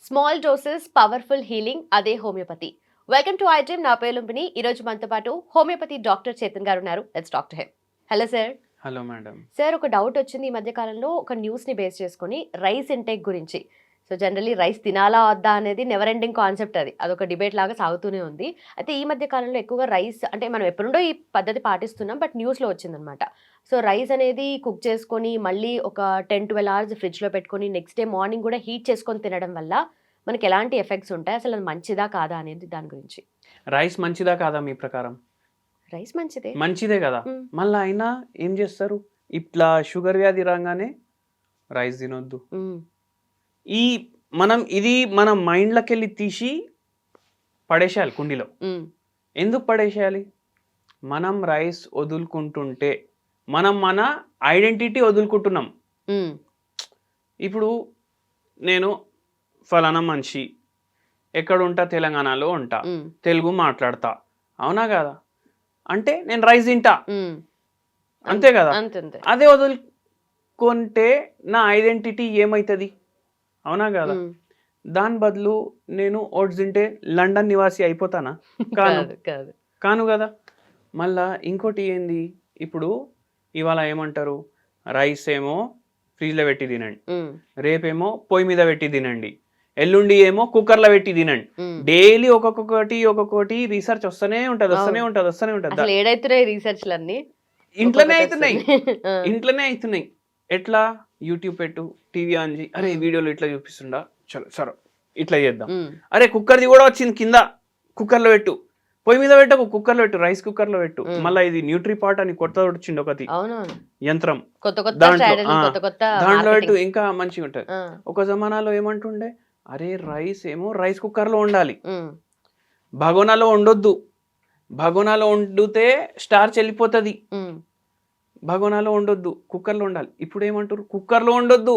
Small doses powerful healing అదే homeopathy. Welcome to I dream. నా పేరు లుంబిని. ఈ రోజు మనతో పాటు హోమియోపతి డాక్టర్ చేతన్ గారు ఉన్నారు. Let's talk to him. Hello sir. Hello madam. Sir, ఒక డౌట్ వచ్చింది ఈ మధ్య కాలంలో, ఒక న్యూస్ ని బేస్ చేసుకొని రైస్ ఇంటేక్ గురించి. సో జనరల్లీ రైస్ తినాలా వద్దా అనేది నెవర్ ఎండింగ్ కాన్సెప్ట్. అదొక డిబేట్ లాగా సాగుతూనే ఉంది. అయితే ఈ మధ్య కాలంలో ఎక్కువగా రైస్ అంటే మనం ఎప్పుడుండో ఈ పద్ధతి పాటిస్తున్నాం, బట్ న్యూస్లో వచ్చిందనమాట. సో రైస్ అనేది కుక్ చేసుకొని మళ్ళీ ఒక 10-12 అవర్స్ ఫ్రిడ్జ్లో పెట్టుకొని నెక్స్ట్ డే మార్నింగ్ కూడా హీట్ చేసుకొని తినడం వల్ల మనకి ఎలాంటి ఎఫెక్ట్స్ ఉంటాయి, అసలు అది మంచిదా కాదా అనేది దాని గురించి. రైస్ మంచిదా కాదా మీ ప్రకారం? రైస్ మంచిదే. మంచిదే కదా. మళ్ళీ అయినా ఏం చేస్తారు, ఇట్లా షుగర్ వ్యాధి రాగానే రైస్ తినొద్దు. ఈ మన మైండ్లోకి వెళ్ళి తీసి పడేసేయాలి కుండీలో. ఎందుకు పడేసేయాలి? మనం రైస్ వదులుకుంటుంటే మనం మన ఐడెంటిటీ వదులుకుంటున్నాం. ఇప్పుడు నేను ఫలానా మనిషి, ఎక్కడ ఉంటా, తెలంగాణలో ఉంటా, తెలుగు మాట్లాడతా, అవునా కదా? అంటే నేను రైస్ తింటా, అంతే కదా? అదే వదులుకుంటే నా ఐడెంటిటీ ఏమవుతుంది, అవునా కదా? దాని బదులు నేను ఓట్స్ తింటే లండన్ నివాసి అయిపోతానా? కాను కదా. మళ్ళా ఇంకోటి ఏంది, ఇప్పుడు ఇవాళ ఏమంటారు, రైస్ ఏమో ఫ్రిడ్జ్లో పెట్టి తినండి, రేపేమో పొయ్యి మీద పెట్టి తినండి, ఎల్లుండి ఏమో కుక్కర్లో పెట్టి తినండి. డైలీ ఒక్కొక్కటి రీసెర్చ్ వస్తూనే ఉంటది. ఏడైతున్నాయి రీసెర్చ్లన్నీ? ఇంట్లోనే అవుతున్నాయి. ఎట్లా? యూట్యూబ్ పెట్టు, టీవీ ఆన్ చేయి, అరే వీడియోలో ఇట్లా చూపిస్తుండా, చలో సరే ఇట్లా చేద్దాం. అరే కుక్కర్ది కూడా వచ్చింది, కింద కుక్కర్లో పెట్టు, పొయ్యి మీద పెట్టకు, కుక్కర్లో పెట్టు, రైస్ కుక్కర్లో పెట్టు. మళ్ళీ ఇది న్యూట్రీ పాట్ అని కొత్త వచ్చింది ఒకటి యంత్రం, దాంట్లో పెట్టు, ఇంకా మంచిగా ఉంటది. ఒక జమానాలో ఏమంటుండే, అరే రైస్ ఏమో రైస్ కుక్కర్లో ఉండాలి, భగోనాలో ఉండొద్దు, భగోనాలో వండితే స్టార్చ్ వెళ్ళిపోతుంది, భగోనాలో ఉండొద్దు, కుక్కర్లో ఉండాలి. ఇప్పుడు ఏమంటారు, కుక్కర్లో ఉండొద్దు,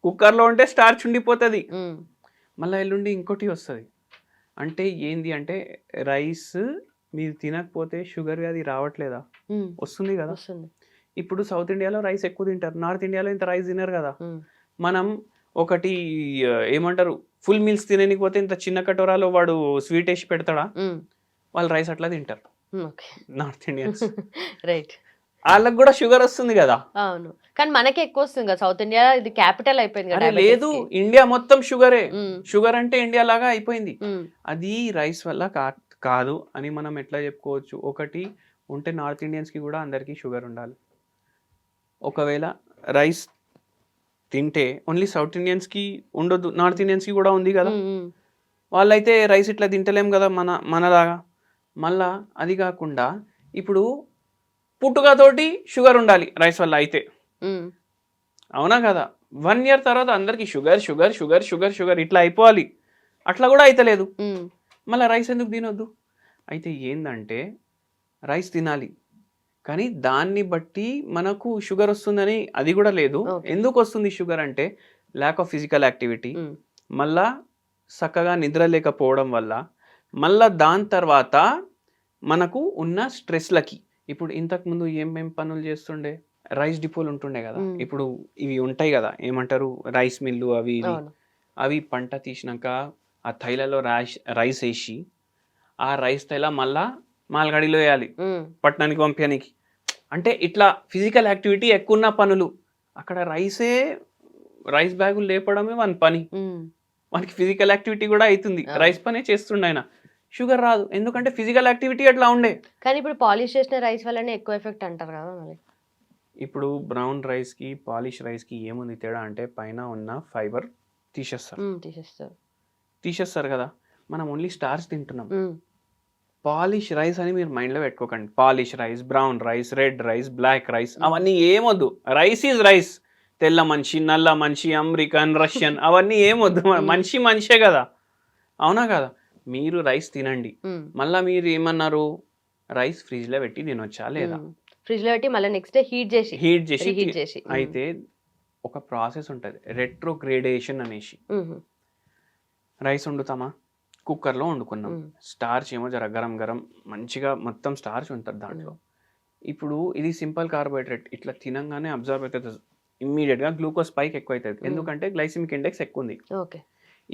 కుక్కర్లో ఉంటే స్టార్చ్ ఉండిపోతుంది. మళ్ళీ ఎల్లుండి ఇంకోటి వస్తుంది. అంటే ఏంది అంటే, రైస్ మీరు తినకపోతే షుగర్ వ్యాధి రావట్లేదా? వస్తుంది కదా. ఇప్పుడు సౌత్ ఇండియాలో రైస్ ఎక్కువ తింటారు, నార్త్ ఇండియాలో ఇంత రైస్ తినరు కదా. మనం ఒకటి ఏమంటారు, ఫుల్ మీల్స్ తినకపోతే ఇంత చిన్న కటోరాలో వాడు స్వీట్ వేసి పెడతాడా? వాళ్ళు రైస్ అట్లా తింటారు నార్త్ ఇండియన్స్. రైట్. వాళ్ళకి కూడా షుగర్ వస్తుంది కదా. అవును, కానీ మనకి ఎక్కువ వస్తుంది కదా. సౌత్ ఇండియా ఇది క్యాపిటల్ అయిపోయింది కదా. లేదు, ఇండియా మొత్తం షుగరే. షుగర్ అంటే ఇండియా లాగా అయిపోయింది. అది రైస్ వల్ల కాదు అని మనం ఎట్లా చెప్పుకోవచ్చు? ఒకటి ఉంటే నార్త్ ఇండియన్స్ కి కూడా అందరికీ షుగర్ ఉండాలి. ఒకవేళ రైస్ తింటే ఓన్లీ సౌత్ ఇండియన్స్కి ఉండొద్దు, నార్త్ ఇండియన్స్కి కూడా ఉంది కదా. వాళ్ళైతే రైస్ ఇట్లా తింటలేం కదా మనలాగా. మళ్ళా అది కాకుండా ఇప్పుడు పుట్టుకతోటి షుగర్ ఉండాలి రైస్ వల్ల అయితే, అవునా కదా? 1 year తర్వాత అందరికి sugar sugar sugar sugar sugar ఇట్లా అయిపోవాలి. అట్లా కూడా అయితలేదు. మళ్ళీ రైస్ ఎందుకు తినొద్దు? అయితే ఏంటంటే రైస్ తినాలి, కానీ దాన్ని బట్టి మనకు షుగర్ వస్తుందని అది కూడా లేదు. ఎందుకు వస్తుంది షుగర్ అంటే, ల్యాక్ ఆఫ్ ఫిజికల్ యాక్టివిటీ, మళ్ళా చక్కగా నిద్ర లేకపోవడం వల్ల, మళ్ళా దాని తర్వాత మనకు ఉన్న స్ట్రెస్లకి. ఇప్పుడు ఇంతకుముందు ఏమేం పనులు చేస్తుండే, రైస్ డిపోలు ఉంటుండే కదా. ఇప్పుడు ఇవి ఉంటాయి కదా, ఏమంటారు, రైస్ మిల్లు, అవి పంట తీసినాక ఆ తైలలో రైస్ వేసి, ఆ రైస్ తైల మళ్ళా మాల్గాడిలో వేయాలి, పట్టణానికి పంపించడానికి. అంటే ఇట్లా ఫిజికల్ యాక్టివిటీ ఎక్కువ ఉన్న పనులు. అక్కడ రైస్ బ్యాగులు లేపడమే మన పని. మనకి ఫిజికల్ యాక్టివిటీ కూడా అవుతుంది, రైస్ పనే చేస్తుండే ఆయన. షుగర్ రాదు, ఎందుకంటే ఫిజికల్ యాక్టివిటీ అట్లా ఉండే. కానీ ఇప్పుడు పాలిష్ చేసిన రైస్ వల్లనే ఎక్కువ ఎఫెక్ట్ అంటారు కదా. ఇప్పుడు బ్రౌన్ రైస్కి పాలిష్ రైస్కి ఏముంది తేడా అంటే, పైన ఉన్న ఫైబర్ తీసేస్తారు కదా. మనం ఓన్లీ స్టార్చ్ తింటున్నాం. పాలిష్ రైస్ అని మీరు మైండ్లో పెట్టుకోకండి. Polish rice, brown rice, red rice, black rice అవన్నీ ఏమొద్దు. Rice is rice. తెల్ల మనిషి, నల్ల మనిషి, అమెరికన్, రష్యన్ అవన్నీ ఏమొద్దు. మనిషే కదా, అవునా కదా? మీరు రైస్ తినండి. మళ్ళీ మీరు ఏమన్నారు, రైస్ ఫ్రిడ్జ్లో పెట్టి తినొచ్చా లేదా? ఫ్రిడ్జ్లో పెట్టి మళ్ళీ నెక్స్ట్ డే హీట్ చేసి. అయితే ఒక ప్రాసెస్ ఉంటుంది, రెట్రోగ్రేడేషన్ అనేసి. రైస్ వండుతామా, కుక్కర్లో వండుకున్నాం, స్టార్చ్ ఏమో జర గరం మంచిగా మొత్తం స్టార్చ్ ఉంటుంది దాంట్లో. ఇప్పుడు ఇది సింపుల్ కార్బోహైడ్రేట్, ఇట్లా తినంగానే అబ్జర్వ్ అవుతుంది ఇమ్మీడియట్గా, గ్లూకోజ్ స్పైక్ ఎక్కువ అవుతుంది. ఎందుకంటే గ్లైసిమిక్ ఇండెక్స్ ఎక్కువ ఉంది.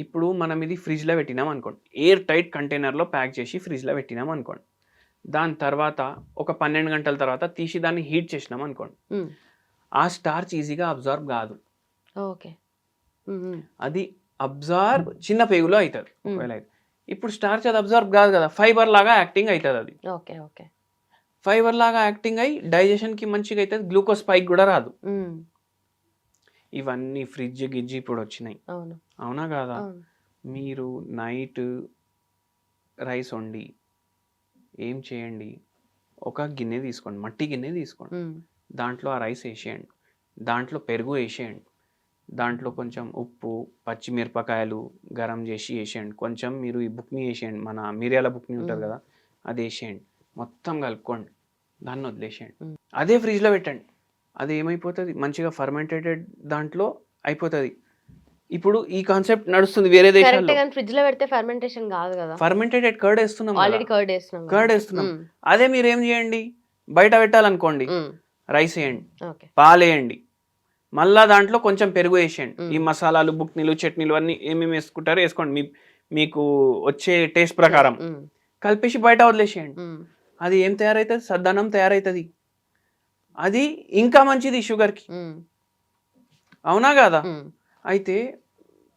ఇప్పుడు మనం ఇది ఫ్రిడ్జ్లో పెట్టినాం అనుకోండి, ఎయిర్ టైట్ కంటైనర్లో ప్యాక్ చేసి ఫ్రిడ్జ్లో పెట్టినాం అనుకోండి, దాని తర్వాత ఒక 12 గంటల తర్వాత తీసి దాన్ని హీట్ చేసినాం అనుకోండి, ఆ స్టార్చ్ ఈజీగా అబ్జార్బ్ కాదు. ఓకే. అది అబ్జార్బ్ చిన్న పేగులో అవుతుంది ఒకవేళ అయితే. ఇప్పుడు స్టార్చ్ అది అబ్జార్బ్ కాదు కదా, ఫైబర్ లాగా యాక్టింగ్ అవుతుంది. అది ఓకే ఓకే ఫైబర్ లాగా యాక్టింగ్ అయ్యి డైజెషన్కి మంచిగా అవుతుంది, గ్లూకోజ్ స్పైక్ కూడా రాదు. ఇవన్నీ ఫ్రిడ్జ్ గిజ్జి ఇప్పుడు వచ్చినాయి, అవునా కాదా? మీరు నైట్ రైస్ వండి ఏం చేయండి, ఒక గిన్నె తీసుకోండి, మట్టి గిన్నె తీసుకోండి, దాంట్లో ఆ రైస్ వేసేయండి, దాంట్లో పెరుగు వేసేయండి, దాంట్లో కొంచెం ఉప్పు, పచ్చిమిరపకాయలు గరం చేసి వేసేయండి, కొంచెం మీరు ఈ బుక్ని వేసేయండి, మన మిరియాల బుక్ని ఉంటుంది కదా అది వేసేయండి, మొత్తం కలుపుకోండి, దాన్ని వదిలేసేయండి, అదే ఫ్రిడ్జ్లో పెట్టండి. అది ఏమైపోతుంది, మంచిగా ఫర్మెంటేటెడ్ దాంట్లో అయిపోతుంది. ఇప్పుడు ఈ కాన్సెప్ట్ నడుస్తుంది వేరే దేశాల్లో. ఫ్రిడ్జ్ లో పెడితే ఫర్మెంటేషన్ కాదు కదా, ఫర్మెంటేటెడ్ కర్డ్ వేస్తున్నాం, ఆల్రెడీ కర్డ్ వేస్తున్నాం. అదే మీరు ఏం చేయండి, బయట పెట్టాలనుకోండి, రైస్ వేయండి, పాలు వేయండి, మళ్ళా దాంట్లో కొంచెం పెరుగు వేసేయండి, ఈ మసాలాలు, బుక్నీలు, చట్నీలు అన్నీ ఏమేమి వేసుకుంటారో వేసుకోండి, మీకు వచ్చే టేస్ట్ ప్రకారం కలిపేసి బయట వదిలేసేయండి. అది ఏం తయారవుతుంది, సద్దన్నం తయారవుతుంది. అది ఇంకా మంచిది షుగర్కి, అవునా కాదా? అయితే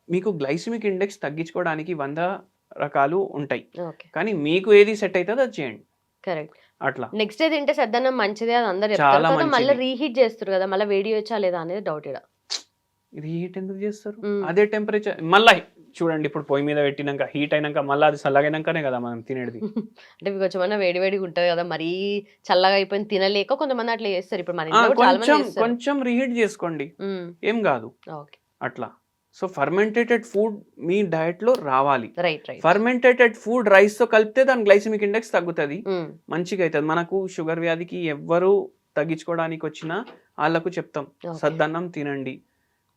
మీకు గ్లైసిమిక్ ఇండెక్స్ తగ్గించుకోవడానికి 100 రకాలు ఉంటాయి, కానీ మీకు ఏది సెట్ అవుతుందో అది చేయండి. కరెక్ట్. అట్లా నెక్స్ట్ డే తింటే సద్దన్నం మంచిదే అని అందరూ చెప్తారు కదా, మళ్ళీ రీహీట్ చేస్తారు కదా, మళ్ళీ వేడి వచ్చా లేదా అనేది డౌట్. ఇక్కడ రీహీట్ ఎందుకు చేస్తారు, అదే టెంపరేచర్ మళ్ళీ చూడండి, ఇప్పుడు పొయ్యి మీద పెట్టినాక హీట్ అయినాక మళ్ళీ అది చల్లగైనాకనే కదా మనం తినేది. అంటే కొంచెం వేడి వేడిగా ఉంటుంది కదా, మరీ చల్లగా అయిపోయింది తినలేక కొంతమంది అట్లా చేస్తారు. ఇప్పుడు మన ఇంట్లో చాలా మంది చేస్తారు. కొంచెం రీహీట్ చేసుకోండి, ఏం కాదు. అట్లా సో ఫర్మెంటేటెడ్ ఫుడ్ మీ డయట్ లో రావాలి. ఫర్మెంటేటెడ్ ఫుడ్ రైస్ తో కలిపితే దాని గ్లైసిమిక్ ఇండెక్స్ తగ్గుతుంది, మంచిగా అవుతుంది. మనకు షుగర్ వ్యాధికి ఎవ్వరు తగ్గించుకోవడానికి వచ్చినా వాళ్ళకు చెప్తాం, సద్దన్నం తినండి,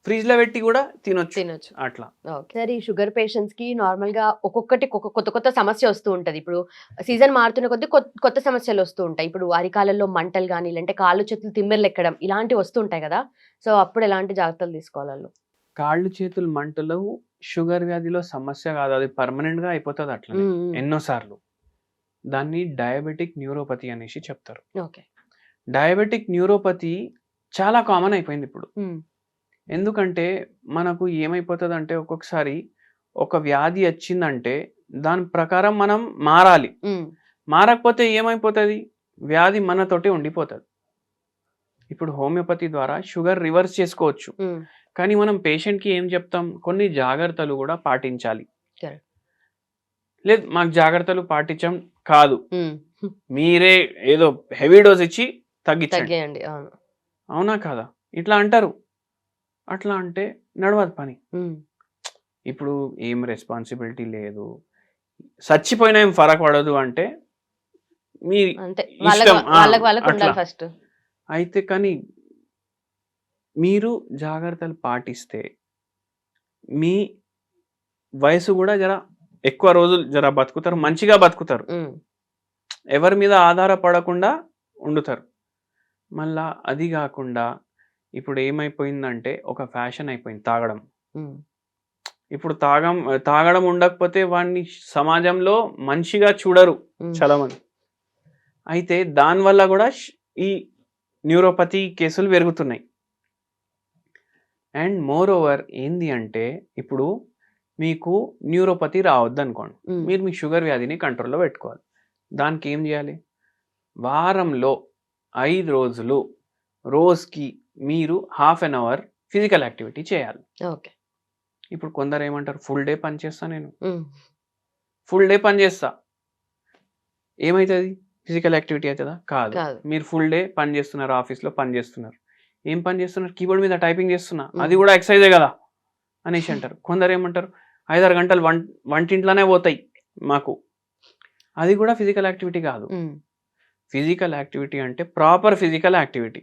ఫ్రిడ్జ్ లో పెట్టి కూడా తినొచ్చు. అట్లా సార్, ఈ షుగర్ పేషెంట్స్ కి నార్మల్ గా ఒక్కొక్కటి కొత్త కొత్త సమస్య వస్తూ ఉంటది. ఇప్పుడు సీజన్ మారుతున్న కొద్దీ కొత్త సమస్యలు వస్తూ ఉంటాయి. ఇప్పుడు అరికాలలో మంటలు కానీ, లేదంటే కాళ్ళు చేతులు తిమ్మెర్లు ఎక్కడం ఇలాంటివి వస్తూ ఉంటాయి కదా, సో అప్పుడు ఎలాంటి జాగ్రత్తలు తీసుకోవాలి? కాళ్ళు చేతులు మంటలు షుగర్ వ్యాధిలో సమస్య కాదు, అది పర్మనెంట్ గా అయిపోతుంది అట్లా ఎన్నోసార్లు. దాన్ని డయాబెటిక్ న్యూరోపతి అనేసి చెప్తారు. డయాబెటిక్ న్యూరోపతి చాలా కామన్ అయిపోయింది ఇప్పుడు. ఎందుకంటే మనకు ఏమైపోతుంది అంటే, ఒక్కొక్కసారి ఒక వ్యాధి వచ్చిందంటే దాని ప్రకారం మనం మారాలి, మారకపోతే ఏమైపోతుంది, వ్యాధి మనతోటి ఉండిపోతుంది. ఇప్పుడు హోమియోపతి ద్వారా షుగర్ రివర్స్ చేసుకోవచ్చు, కానీ మనం పేషెంట్కి ఏం చెప్తాం, కొన్ని జాగ్రత్తలు కూడా పాటించాలి. లేదు మాకు జాగ్రత్తలు పాటించం కాదు, మీరే ఏదో హెవీ డోస్ ఇచ్చి తగ్గించండి, అవునా కాదా, ఇట్లా అంటారు. అట్లా అంటే నడవదు పని. ఇప్పుడు ఏం రెస్పాన్సిబిలిటీ లేదు, చచ్చిపోయినా ఏం ఫరక్ పడదు అంటే మీ ఇష్టం. అయితే కానీ మీరు జాగ్రత్తలు పాటిస్తే మీ వయసు కూడా జర ఎక్కువ రోజులు జర బతుకుతారు, మంచిగా బతుకుతారు, ఎవరి మీద ఆధారపడకుండా ఉండుతారు. మళ్ళా అది కాకుండా ఇప్పుడు ఏమైపోయిందంటే ఒక ఫ్యాషన్ అయిపోయింది తాగడం. ఇప్పుడు తాగడం ఉండకపోతే వాడిని సమాజంలో మంచిగా చూడరు చాలా మంది. అయితే దానివల్ల కూడా ఈ న్యూరోపతి కేసులు పెరుగుతున్నాయి. అండ్ మోర్ ఓవర్ ఏంది అంటే, ఇప్పుడు మీకు న్యూరోపతి రావద్దు అనుకోండి, మీరు మీ షుగర్ వ్యాధిని కంట్రోల్లో పెట్టుకోవాలి. దానికి ఏం చేయాలి, వారంలో 5 రోజులు రోజుకి మీరు ½ an hour ఫిజికల్ యాక్టివిటీ చేయాలి. ఇప్పుడు కొందరు ఏమంటారు, ఫుల్ డే పని చేస్తా, నేను ఫుల్ డే పని చేస్తా, ఏమవుతుంది, ఫిజికల్ యాక్టివిటీ అవుతుందా? కాదు. మీరు ఫుల్ డే పని చేస్తున్నారు, ఆఫీస్లో పని చేస్తున్నారు, ఏం పని చేస్తున్నారు, కీబోర్డ్ మీద టైపింగ్ చేస్తున్నా, అది కూడా ఎక్సర్సైజే కదా అనేసి అంటారు. కొందరు ఏమంటారు, 5-6 గంటలు వంటింట్లోనే పోతాయి మాకు, అది కూడా ఫిజికల్ యాక్టివిటీ కాదు. ఫిజికల్ యాక్టివిటీ అంటే ప్రాపర్ ఫిజికల్ యాక్టివిటీ.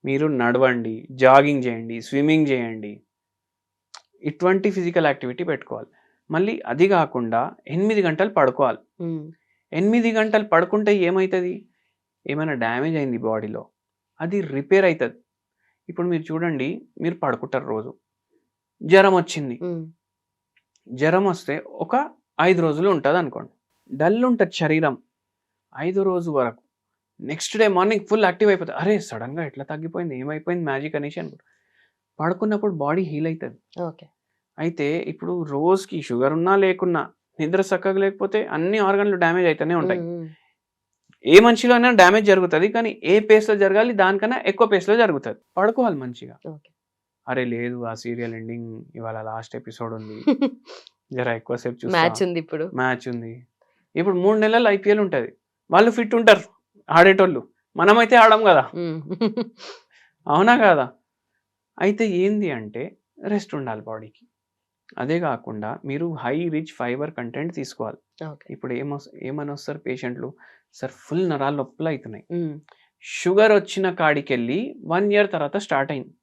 మీరు నడవండి, జాగింగ్ చేయండి, స్విమ్మింగ్ చేయండి, ఇటువంటి ఫిజికల్ యాక్టివిటీ పెట్టుకోవాలి. మళ్ళీ అది కాకుండా 8 గంటలు పడుకోవాలి. 8 గంటలు పడుకుంటే ఏమవుతుంది, ఏమైనా డ్యామేజ్ అయింది బాడీలో అది రిపేర్ అవుతుంది. ఇప్పుడు మీరు చూడండి, మీరు పడుకుంటారు, రోజు జ్వరం వచ్చింది, జ్వరం వస్తే ఒక 5 రోజులు ఉంటుంది అనుకోండి. డల్ ఉంటుంది శరీరం 5 రోజు వరకు. Next day morning full active అయిపోతుంది. అరే సడన్గా ఎట్లా తగ్గిపోయింది, ఏమైపోయింది మ్యాజిక్ అనేసి అనుకుంటా. పడుకున్నప్పుడు బాడీ హీల్ అవుతుంది. ఓకే. అయితే ఇప్పుడు రోజుకి షుగర్ ఉన్నా లేకున్నా నిద్ర చక్కగా లేకపోతే అన్ని ఆర్గన్లు డ్యామేజ్ అవుతూనే ఉంటాయి. ఏ మనిషిలో అయినా డ్యామేజ్ జరుగుతుంది, కానీ ఏ పేస్లో జరగాలి దానికన్నా ఎక్కువ పేస్లో జరుగుతుంది. పడుకోవాలి మంచిగా. అరే లేదు ఆ సీరియల్ ఎండింగ్ ఇవాళ లాస్ట్ ఎపిసోడ్ ఉంది, జర ఎక్కువసేపు చూస్తా, మ్యాచ్ ఉంది, ఇప్పుడు మ్యాచ్ ఉంది. ఇప్పుడు 3 నెలలు ఐపీఎల్ ఉంటుంది, వాళ్ళు ఫిట్ ఉంటారు ఆడేటోళ్ళు, మనమైతే ఆడం కదా. అవునా కాదా? అయితే ఏంది అంటే రెస్ట్ ఉండాలి బాడీకి. అదే కాకుండా మీరు హై రిచ్ ఫైబర్ కంటెంట్ తీసుకోవాలి. ఇప్పుడు ఏమని వస్తారు పేషెంట్లు, సార్ ఫుల్ నరాలు నొప్పులు అవుతున్నాయి, షుగర్ వచ్చిన కాడికి వెళ్ళి 1 year తర్వాత స్టార్ట్ అయింది,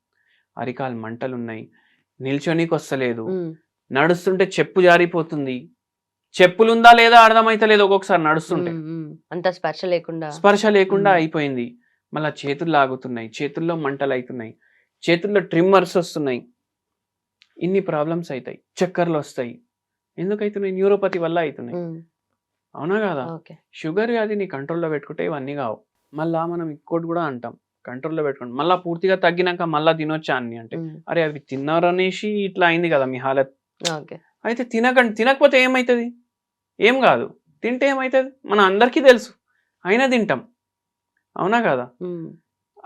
అరికాలు మంటలు ఉన్నాయి, నిల్చొనికి వస్తలేదు, నడుస్తుంటే చెప్పు జారిపోతుంది, చెప్పులు ఉందా లేదా అర్థమైతలేదు ఒక్కొక్కసారి నడుస్తుంటే, అంత స్పర్శ లేకుండా అయిపోయింది. మళ్ళీ చేతులు లాగుతున్నాయి, చేతుల్లో మంటలు అవుతున్నాయి, చేతుల్లో ట్రిమ్మర్స్ వస్తున్నాయి, ఇన్ని ప్రాబ్లమ్స్ అవుతాయి, చక్కర్లు వస్తాయి. ఎందుకు అవుతున్నాయి? న్యూరోపతి వల్ల అవుతున్నాయి. అవునా కాదా? షుగర్ వ్యాధిని కంట్రోల్లో పెట్టుకుంటే ఇవన్నీ కావు. మళ్ళా మనం ఇంకోటి కూడా అంటాం, కంట్రోల్లో పెట్టుకోండి, మళ్ళీ పూర్తిగా తగ్గినాక మళ్ళీ తినొచ్చా అని అంటే, అరే అవి తిన్నారనేసి ఇట్లా అయింది కదా మీ హాలత్. అయితే తినకండి, తినకపోతే ఏమవుతుంది? ఏం కాదు, తింటే ఏమవుతుంది మన అందరికీ తెలుసు, అయినా తింటాం. అవునా కదా?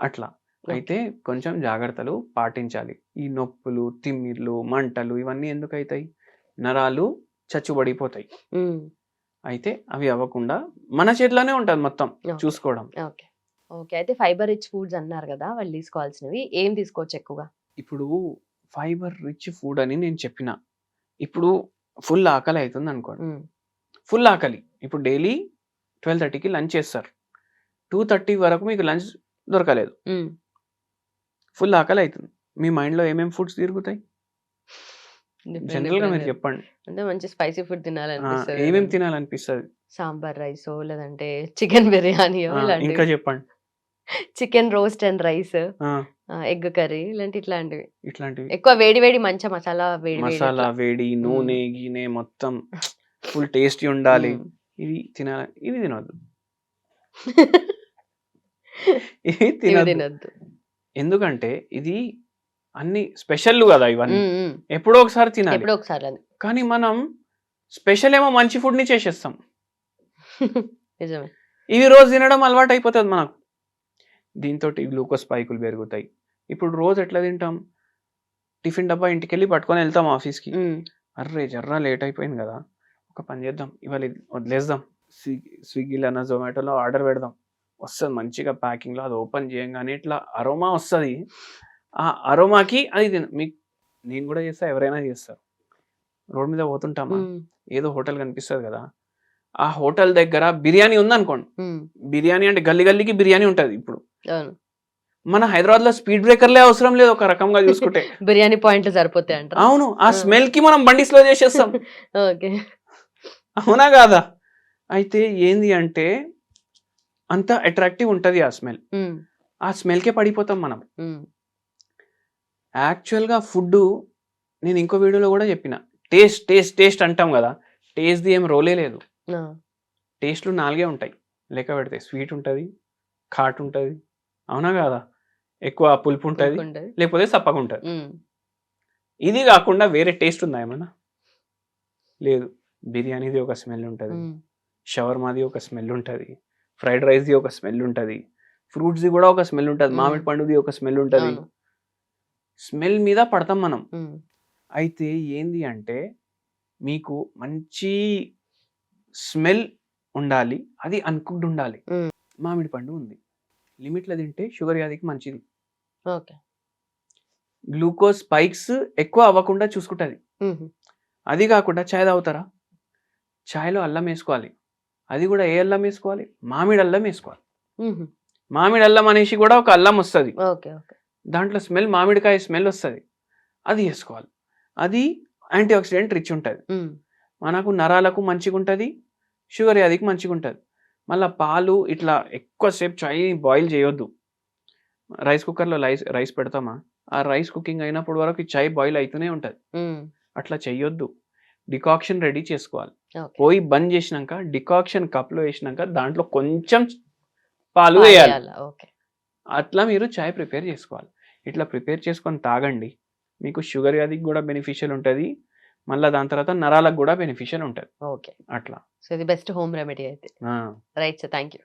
అట్లా అయితే కొంచెం జాగ్రత్తలు పాటించాలి. ఈ నొప్పులు, తిమ్మిర్లు, మంటలు ఇవన్నీ ఎందుకు అవుతాయి? నరాలు చచ్చుబడిపోతాయి. అయితే అవి అవ్వకుండా మన చేతిలోనే ఉంటుంది మొత్తం చూసుకోవడం. ఓకే. అయితే ఫైబర్ రిచ్ ఫుడ్స్ అన్నారు కదా, వాళ్ళు తీసుకోవాల్సినవి ఏం తీసుకోవచ్చు ఎక్కువగా? ఇప్పుడు ఫైబర్ రిచ్ ఫుడ్ అని నేను చెప్పిన, ఇప్పుడు ఫుల్ ఆకలి అవుతుంది అనుకోండి, ఫుల్ ఆకలి, ఇప్పుడు డైలీ 12:30కి లంచ్ చేస్తారు, 2:30 వరకు మీకు లంచ్ దొరకలేదు, ఫుల్ ఆకలి అవుతుంది, మీ మైండ్లో ఏమేమి ఫుడ్స్ తిరుగుతాయి? జనరల్గా మీరు చెప్పండి. అంటే మంచి స్పైసీ ఫుడ్ తినాలనిపిస్తుంది. ఏమేమి తినాలనిపిస్తుంది? సాంబార్ రైస్, లేదంటే చికెన్ బిర్యానీ, ఇంకా చెప్పండి. Chicken roast and rice, egg curry ఇట్లాంటివి ఎక్కువ వేడి మంచి మసాలా వేడి నూనె గీనె మొత్తం ఫుల్ టేస్టీ ఉండాలి, ఇవి తినాలి. ఇవి తినొద్దు, ఇవి తినొద్దు. ఎందుకంటే ఇది అన్ని స్పెషల్ కదా, ఇవన్నీ ఎప్పుడో ఒకసారి తినాలి. కానీ మనం స్పెషల్ ఏమో మంచి ఫుడ్ ని చేసేస్తాం, ఇవి రోజు తినడం అలవాటు అయిపోతుంది మనకు. దీంతో గ్లూకోజ్ స్పైకులు పెరుగుతాయి. ఇప్పుడు రోజు ఎట్లా తింటాం? టిఫిన్ డబ్బా ఇంటికి వెళ్ళి పట్టుకొని వెళ్తాం ఆఫీస్కి, అర్రే జర్రా లేట్ అయిపోయింది కదా, ఒక పని చేద్దాం, ఇవాళ వదిలేద్దాం, స్విగ్గీలోనా జొమాటోలో ఆర్డర్ పెడదాం, వస్తుంది మంచిగా ప్యాకింగ్లో, అది ఓపెన్ చేయంగానే ఇట్లా అరోమా వస్తుంది, ఆ అరోమాకి అది మీకు నేను కూడా చేస్తా, ఎవరైనా చేస్తారు. రోడ్ మీద పోతుంటామా, ఏదో హోటల్ కనిపిస్తుంది కదా, ఆ హోటల్ దగ్గర బిర్యానీ ఉందనుకోండి, బిర్యానీ అంటే గల్లీ గల్లీకి బిర్యానీ ఉంటుంది. ఇప్పుడు మన హైదరాబాద్ లో స్పీడ్ బ్రేకర్లే అవసరం లేదు, ఒక రకంగా చూసుకుంటే బిర్యానీ పాయింట్లు సరిపోతాయి అంట. అవును, ఆ స్మెల్ కి మనం బండి స్లో చేసేస్తాం. అవునా కాదా? అయితే ఏంది అంటే అంత అట్రాక్టివ్ ఉంటది ఆ స్మెల్, ఆ స్మెల్కే పడిపోతాం మనం. యాక్చువల్గా ఫుడ్ నేను ఇంకో వీడియోలో కూడా చెప్పిన, టేస్ట్ టేస్ట్ టేస్ట్ అంటాం కదా, టేస్ట్ది ఏం రోలే లేదు. టేస్ట్లు 4 ఉంటాయి లెక్క పెడితే, స్వీట్ ఉంటుంది, ఘాట్ ఉంటుంది, అవునా కాదా, ఎక్కువ పులుపు ఉంటుంది, లేకపోతే సప్పగా ఉంటుంది. ఇది కాకుండా వేరే టేస్ట్ ఉందా ఏమన్నా? లేదు. బిర్యానీది ఒక స్మెల్ ఉంటుంది, షవర్మాది ఒక స్మెల్ ఉంటుంది, ఫ్రైడ్ రైస్ది ఒక స్మెల్ ఉంటుంది, ఫ్రూట్స్ది కూడా ఒక స్మెల్ ఉంటుంది, మామిడి పండుది ఒక స్మెల్ ఉంటుంది. స్మెల్ మీద పడతాం మనం. అయితే ఏంది అంటే మీకు మంచి స్మెల్ ఉండాలి, అది అన్కుక్డ్ ఉండాలి. మామిడి పండు ఉంది, లిమిట్లో తింటే షుగర్ వ్యాధికి మంచిది, గ్లూకోజ్ స్పైక్స్ ఎక్కువ అవ్వకుండా చూసుకుంటుంది. అది కాకుండా చాయ్ తాగుతారా, చాయ్లో అల్లం వేసుకోవాలి, అది కూడా ఏ అల్లం వేసుకోవాలి? మామిడి అల్లం వేసుకోవాలి. మామిడి అల్లం అనేసి కూడా ఒక అల్లం వస్తుంది, దాంట్లో స్మెల్ మామిడికాయ స్మెల్ వస్తుంది, అది వేసుకోవాలి. అది యాంటీ ఆక్సిడెంట్ రిచ్ ఉంటుంది, మనకు నరాలకు మంచిగా ఉంటుంది, షుగర్ వ్యాధికి మంచిగా ఉంటుంది. మళ్ళీ పాలు ఇట్లా ఎక్కువసేపు చాయ్ బాయిల్ చేయొద్దు. రైస్ కుక్కర్లో రైస్ పెడతామా, ఆ రైస్ కుకింగ్ అయినప్పుడు వరకు చాయ్ బాయిల్ అవుతూనే ఉంటుంది, అట్లా చెయ్యొద్దు. డికాక్షన్ రెడీ చేసుకోవాలి. ఓకే. పోయి బంద్ చేసినాక డికాక్షన్ కప్లో వేసినాక దాంట్లో కొంచెం పాలు వేయాలి. ఓకే. అట్లా మీరు చాయ్ ప్రిపేర్ చేసుకోవాలి. ఇట్లా ప్రిపేర్ చేసుకొని తాగండి. మీకు షుగర్ వ్యాధికి కూడా బెనిఫిషియల్ ఉంటుంది. మళ్ళీ దాని తర్వాత నరాలకు కూడా బెనిఫిషియల్ ఉంటుంది. ఓకే. అట్లా. సో ఇది బెస్ట్ హోమ్ రెమెడీ అయితే. Right sir, thank you.